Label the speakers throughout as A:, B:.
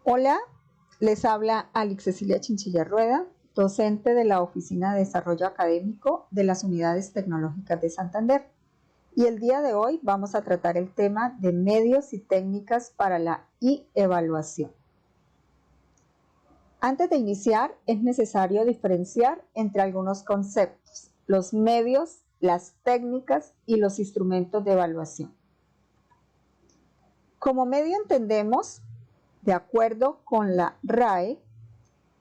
A: Hola, les habla Alex Cecilia Chinchilla Rueda, docente de la Oficina de Desarrollo Académico de las Unidades Tecnológicas de Santander. Y el día de hoy vamos a tratar el tema de medios y técnicas para la evaluación. Antes de iniciar, es necesario diferenciar entre algunos conceptos: los medios, las técnicas y los instrumentos de evaluación. Como medio entendemos, de acuerdo con la RAE,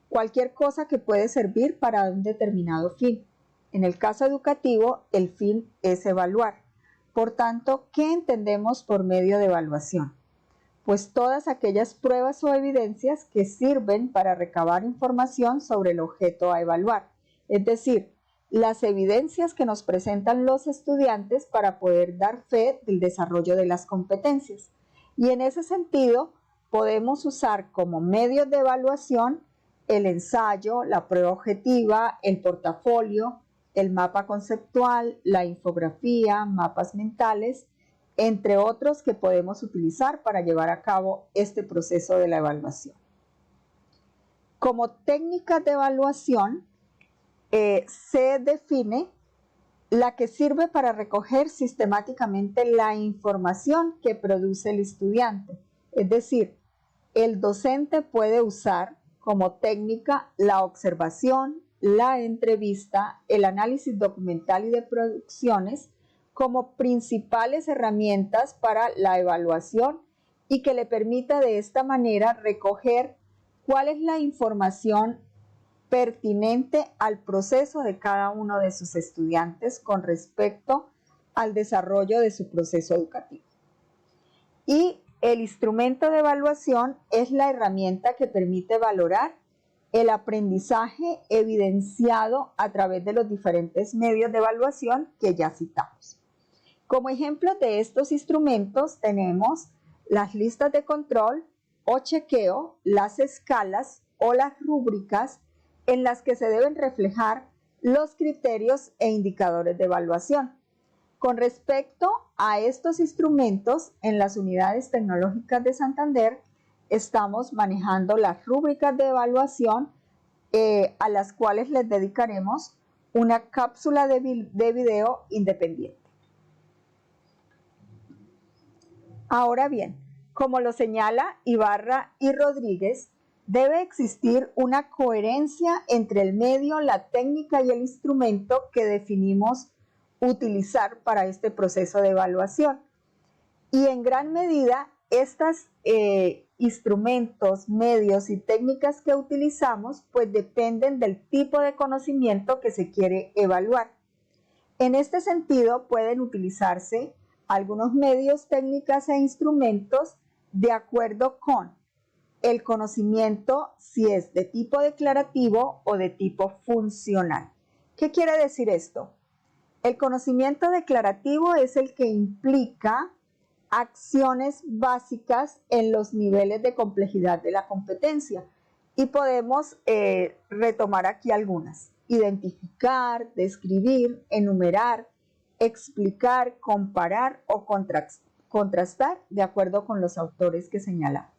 A: cualquier cosa que puede servir para un determinado fin. En el caso educativo, el fin es evaluar. Por tanto, ¿qué entendemos por medio de evaluación? Pues todas aquellas pruebas o evidencias que sirven para recabar información sobre el objeto a evaluar, es decir, las evidencias que nos presentan los estudiantes para poder dar fe del desarrollo de las competencias. Y en ese sentido, podemos usar como medios de evaluación el ensayo, la prueba objetiva, el portafolio, el mapa conceptual, la infografía, mapas mentales, entre otros que podemos utilizar para llevar a cabo este proceso de la evaluación. Como técnica de evaluación, se define la que sirve para recoger sistemáticamente la información que produce el estudiante. Es decir, el docente puede usar como técnica la observación, la entrevista, el análisis documental y de producciones como principales herramientas para la evaluación y que le permita de esta manera recoger cuál es la información pertinente al proceso de cada uno de sus estudiantes con respecto al desarrollo de su proceso educativo. Y el instrumento de evaluación es la herramienta que permite valorar el aprendizaje evidenciado a través de los diferentes medios de evaluación que ya citamos. Como ejemplos de estos instrumentos tenemos las listas de control o chequeo, las escalas o las rúbricas en las que se deben reflejar los criterios e indicadores de evaluación. Con respecto a estos instrumentos, en las unidades tecnológicas de Santander estamos manejando las rúbricas de evaluación a las cuales les dedicaremos una cápsula de video independiente. Ahora bien, como lo señala Ibarra y Rodríguez, debe existir una coherencia entre el medio, la técnica y el instrumento que definimos utilizar para este proceso de evaluación. Y en gran medida, estos instrumentos, medios y técnicas que utilizamos, pues dependen del tipo de conocimiento que se quiere evaluar. En este sentido, pueden utilizarse algunos medios, técnicas e instrumentos de acuerdo con el conocimiento, si es de tipo declarativo o de tipo funcional. ¿Qué quiere decir esto? El conocimiento declarativo es el que implica acciones básicas en los niveles de complejidad de la competencia y podemos retomar aquí algunas: identificar, describir, enumerar, explicar, comparar o contrastar de acuerdo con los autores que señalamos.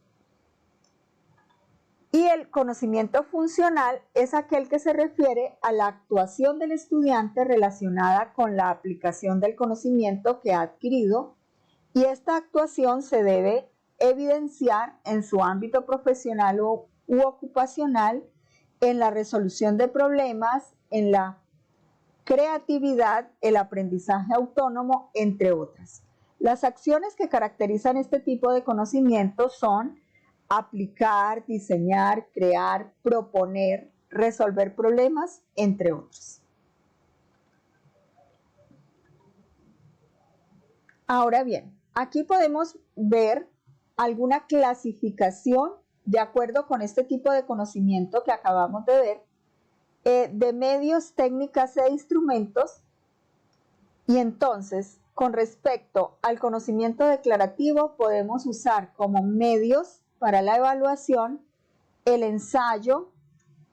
A: Y el conocimiento funcional es aquel que se refiere a la actuación del estudiante relacionada con la aplicación del conocimiento que ha adquirido, y esta actuación se debe evidenciar en su ámbito profesional u ocupacional, en la resolución de problemas, en la creatividad, el aprendizaje autónomo, entre otras. Las acciones que caracterizan este tipo de conocimiento son aplicar, diseñar, crear, proponer, resolver problemas, entre otros. Ahora bien, aquí podemos ver alguna clasificación de acuerdo con este tipo de conocimiento que acabamos de ver, de medios, técnicas e instrumentos. Y entonces, con respecto al conocimiento declarativo, podemos usar como medios para la evaluación el ensayo,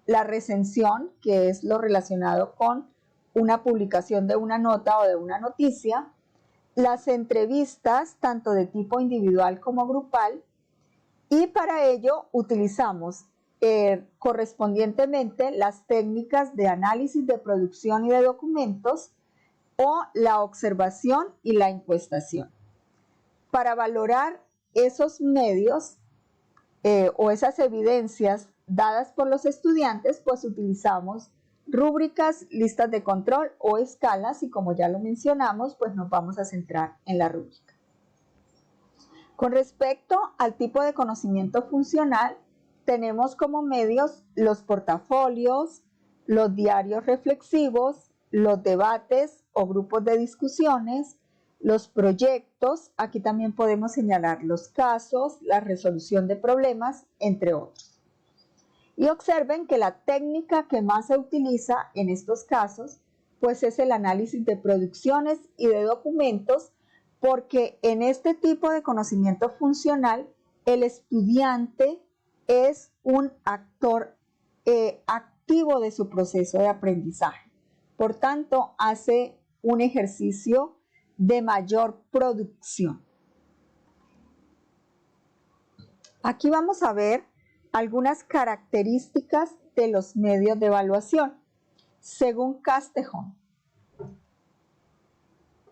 A: la recensión, que es lo relacionado con una publicación de una nota o de una noticia, las entrevistas, tanto de tipo individual como grupal, Y para ello utilizamos correspondientemente las técnicas de análisis de producción y de documentos o la observación y la encuestación. Para valorar esos medios o esas evidencias dadas por los estudiantes, pues utilizamos rúbricas, listas de control o escalas, y como ya lo mencionamos, pues nos vamos a centrar en la rúbrica. Con respecto al tipo de conocimiento funcional, tenemos como medios los portafolios, los diarios reflexivos, los debates o grupos de discusiones, los proyectos, aquí también podemos señalar los casos, la resolución de problemas, entre otros. Y observen que la técnica que más se utiliza en estos casos, pues es el análisis de producciones y de documentos, porque en este tipo de conocimiento funcional, el estudiante es un actor activo de su proceso de aprendizaje. Por tanto, hace un ejercicio de mayor producción. Aquí vamos a ver algunas características de los medios de evaluación, según Castejón.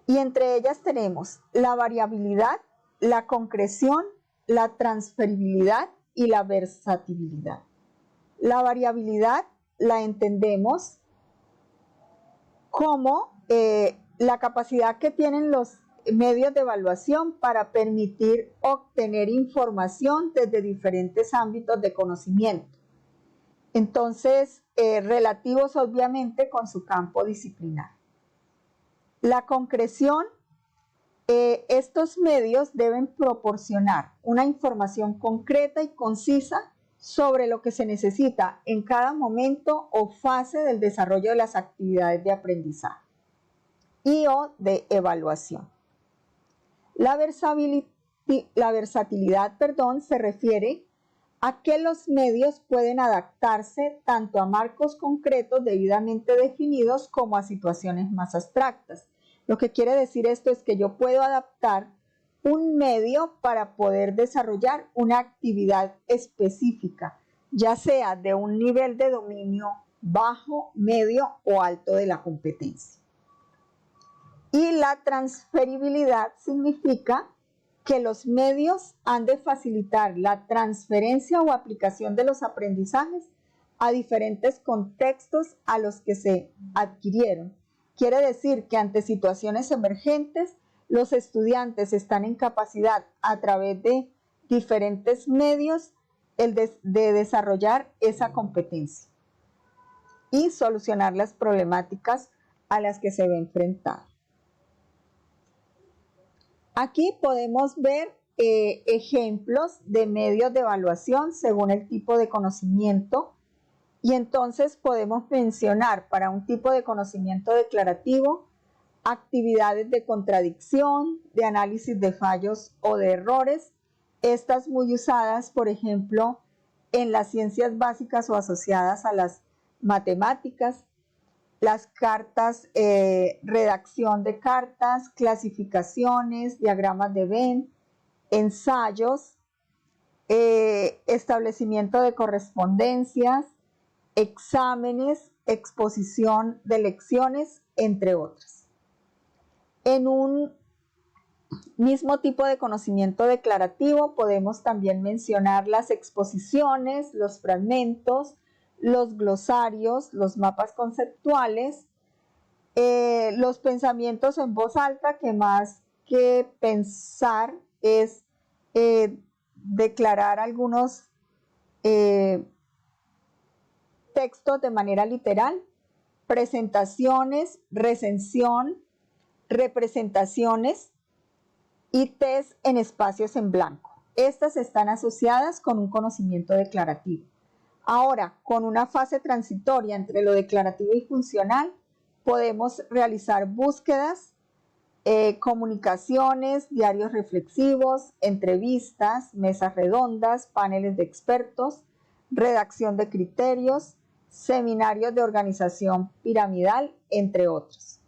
A: Y entre ellas tenemos la variabilidad, la concreción, la transferibilidad y la versatilidad. La variabilidad la entendemos como la capacidad que tienen los medios de evaluación para permitir obtener información desde diferentes ámbitos de conocimiento. Entonces, relativos obviamente con su campo disciplinar. La concreción, estos medios deben proporcionar una información concreta y concisa sobre lo que se necesita en cada momento o fase del desarrollo de las actividades de aprendizaje y o de evaluación. La versatilidad, se refiere a que los medios pueden adaptarse tanto a marcos concretos debidamente definidos como a situaciones más abstractas. Lo que quiere decir esto es que yo puedo adaptar un medio para poder desarrollar una actividad específica, ya sea de un nivel de dominio bajo, medio o alto de la competencia. Y la transferibilidad significa que los medios han de facilitar la transferencia o aplicación de los aprendizajes a diferentes contextos a los que se adquirieron. Quiere decir que ante situaciones emergentes, los estudiantes están en capacidad, a través de diferentes medios, de desarrollar esa competencia y solucionar las problemáticas a las que se ve enfrentado. Aquí podemos ver ejemplos de medios de evaluación según el tipo de conocimiento, y entonces podemos mencionar para un tipo de conocimiento declarativo actividades de contradicción, de análisis de fallos o de errores, estas muy usadas, por ejemplo, en las ciencias básicas o asociadas a las matemáticas, las cartas, redacción de cartas, clasificaciones, diagramas de Venn, ensayos, establecimiento de correspondencias, exámenes, exposición de lecciones, entre otras. En un mismo tipo de conocimiento declarativo podemos también mencionar las exposiciones, los fragmentos, los glosarios, los mapas conceptuales, los pensamientos en voz alta, que más que pensar es declarar algunos textos de manera literal, presentaciones, recensión, representaciones y test en espacios en blanco. Estas están asociadas con un conocimiento declarativo. Ahora, con una fase transitoria entre lo declarativo y funcional, podemos realizar búsquedas, comunicaciones, diarios reflexivos, entrevistas, mesas redondas, paneles de expertos, redacción de criterios, seminarios de organización piramidal, entre otros.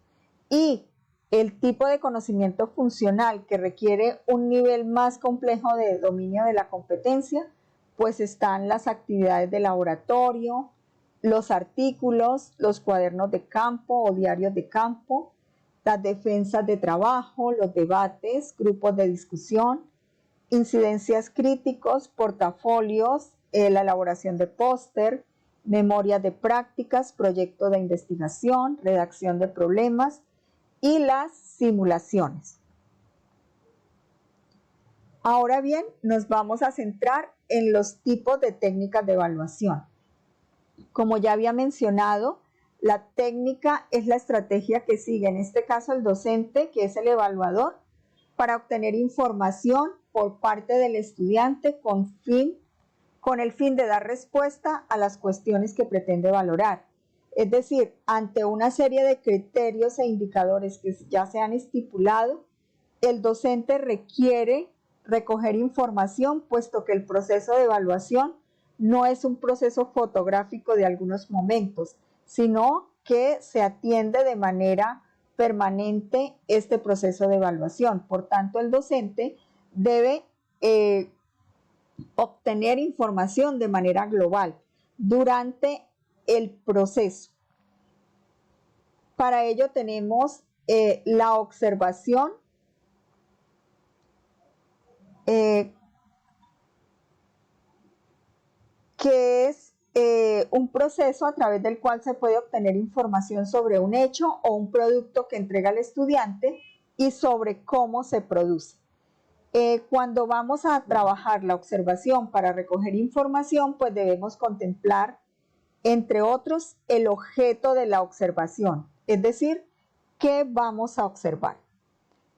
A: Y El tipo de conocimiento funcional que requiere un nivel más complejo de dominio de la competencia, pues están las actividades de laboratorio, los artículos, los cuadernos de campo o diarios de campo, las defensas de trabajo, los debates, grupos de discusión, incidencias críticos, portafolios, la elaboración de póster, memorias de prácticas, proyectos de investigación, redacción de problemas y las simulaciones. Ahora bien, nos vamos a centrar en los tipos de técnicas de evaluación. Como ya había mencionado, la técnica es la estrategia que sigue, en este caso el docente, que es el evaluador, para obtener información por parte del estudiante con el fin de dar respuesta a las cuestiones que pretende valorar. Es decir, ante una serie de criterios e indicadores que ya se han estipulado, el docente requiere recoger información, puesto que el proceso de evaluación no es un proceso fotográfico de algunos momentos, sino que se atiende de manera permanente este proceso de evaluación. Por tanto, el docente debe obtener información de manera global durante el proceso. Para ello tenemos la observación, que es un proceso a través del cual se puede obtener información sobre un hecho o un producto que entrega el estudiante y sobre cómo se produce. Cuando vamos a trabajar la observación para recoger información, pues debemos contemplar, entre otros, el objeto de la observación, es decir, qué vamos a observar.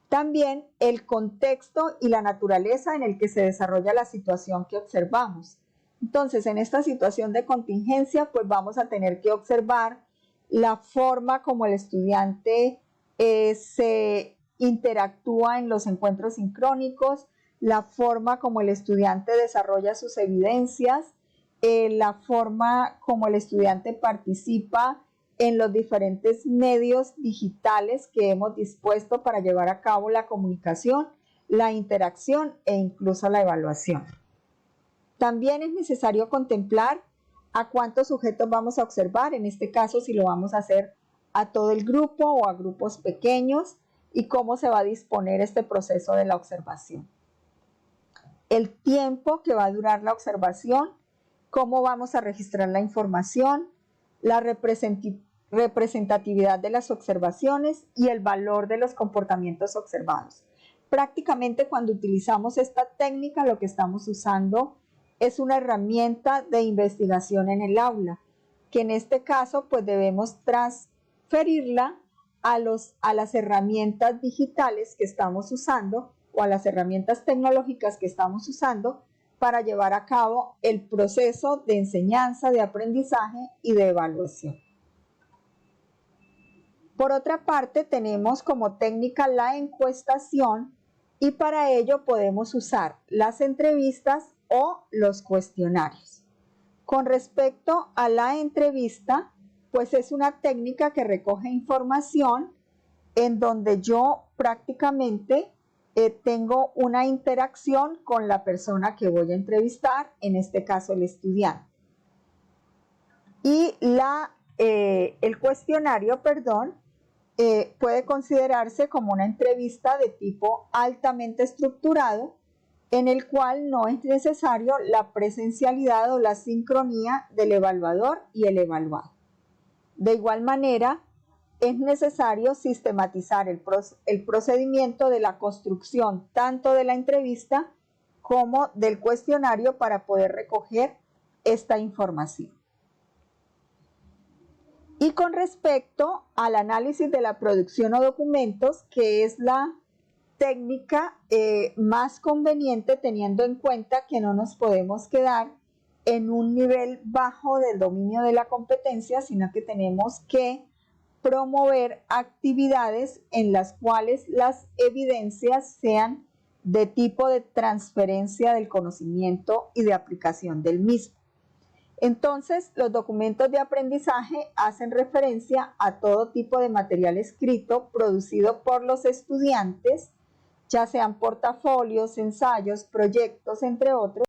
A: También el contexto y la naturaleza en el que se desarrolla la situación que observamos. Entonces, en esta situación de contingencia, pues vamos a tener que observar la forma como el estudiante se interactúa en los encuentros sincrónicos, la forma como el estudiante desarrolla sus evidencias, la forma como el estudiante participa en los diferentes medios digitales que hemos dispuesto para llevar a cabo la comunicación, la interacción e incluso la evaluación. También es necesario contemplar a cuántos sujetos vamos a observar, en este caso si lo vamos a hacer a todo el grupo o a grupos pequeños, y cómo se va a disponer este proceso de la observación. El tiempo que va a durar la observación, cómo vamos a registrar la información, la representatividad de las observaciones y el valor de los comportamientos observados. Prácticamente cuando utilizamos esta técnica, lo que estamos usando es una herramienta de investigación en el aula, que en este caso pues debemos transferirla a las herramientas digitales que estamos usando o a las herramientas tecnológicas que estamos usando para llevar a cabo el proceso de enseñanza, de aprendizaje y de evaluación. Por otra parte, tenemos como técnica la encuestación, y para ello podemos usar las entrevistas o los cuestionarios. Con respecto a la entrevista, pues es una técnica que recoge información en donde yo prácticamente tengo una interacción con la persona que voy a entrevistar, en este caso el estudiante. Y el cuestionario, puede considerarse como una entrevista de tipo altamente estructurado, en el cual no es necesario la presencialidad o la sincronía del evaluador y el evaluado. De igual manera, es necesario sistematizar el procedimiento de la construcción tanto de la entrevista como del cuestionario para poder recoger esta información. Y con respecto al análisis de la producción o documentos, que es la técnica más conveniente, teniendo en cuenta que no nos podemos quedar en un nivel bajo del dominio de la competencia, sino que tenemos que promover actividades en las cuales las evidencias sean de tipo de transferencia del conocimiento y de aplicación del mismo. Entonces, los documentos de aprendizaje hacen referencia a todo tipo de material escrito producido por los estudiantes, ya sean portafolios, ensayos, proyectos, entre otros,